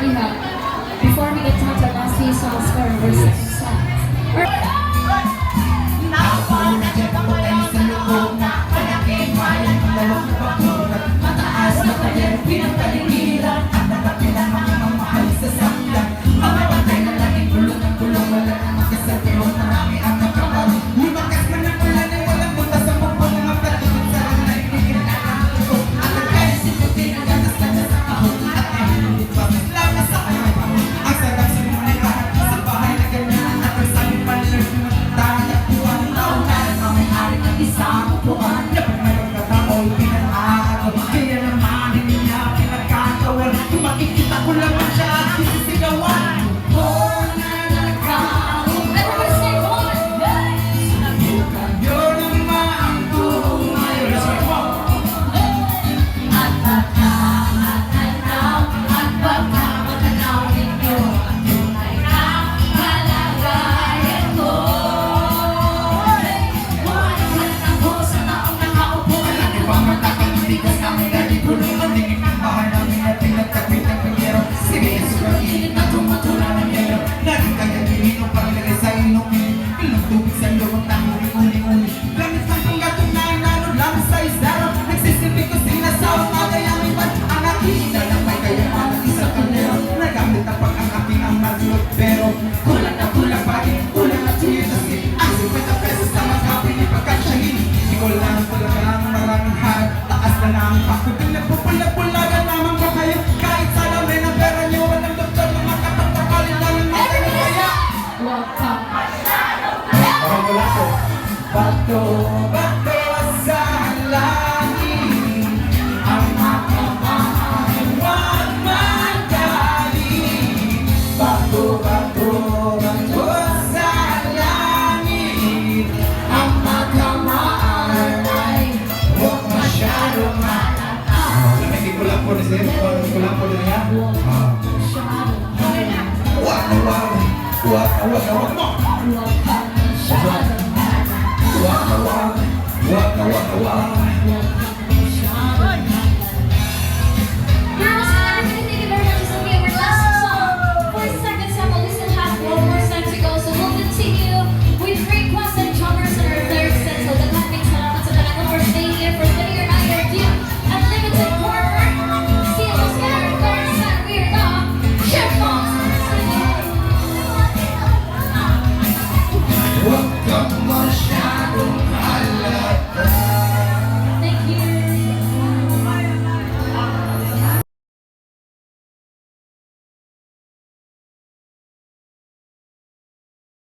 Ihap before we get to the last few songs for our second song. Mataas na tayo, pinagpaligiran at nakapilan mga mamahal sa sakyan. Mga patay na laging kulong ng kulong, wala na makasagiro, marami ang nagkabalo. Lumakas man ang ulan ay walang butas sa mukha, mga patuloy sa alay, pinigyan ang luto. At ang kaya sinutin ang gatas kanya sa kahon. At ay pa, lama sa kanyang pangod. Ang sarap sinunin lahat sa bahay na ganyan. At ang sabi palinag ng tagapuan. Taong na ang may-ari ng isang upuan. Dapat mayroong katao'y pinag-aagaw. Kaya naman hindi niya pinagkakawal. Kung makikita ko lang siya, sisigawan. Oh, nanakaw. Everybody say one! Sinabukan yun naman tunay. At pagkamatanaw at pagkamatanaw ninyo ang tunay na kalagayan ko. Buhay ang puso na ang nakaupo. Alam niyo bang matakang matigas namin dahil pulong ang tingin ng bahay namin at pinagkapit ng panyero. Sige, sobrang init na tumutula ng yelo. Lagi kayang ginitong panglagay sa inumin. Ilang tubig sa loob ng uli-uli-uli. Gamit ng panggatong na inanod lamang sa isdaro. Nagsisilbi ko sinasawang magayang iban. Ang aking dalang may kayaman ng isang kaldero. Nagamit ang pag-akaking ang marlot. Pero kulang na kulang pa rin, kulang na tuyo na sin. Ang 50 pesos na magkapili pagkasyahin. Di ko lang ang maraming harap. Taas na na ang pakuting nagpupulag-pulagan naman ba kayo? Kahit sa lamin ang pera nyo, walang doktor na makapagpakalin lang ang mga kaya. Welcome. Bato, bato sa langit. Ang makamahal, huwag magaling. Bato, bato, bato sa langit. Ang makamahal ay huwag masyadong malataw. Hindi ko lang po na sir, hindi ko lang po na yan. Wag mo. Welcome. Wag.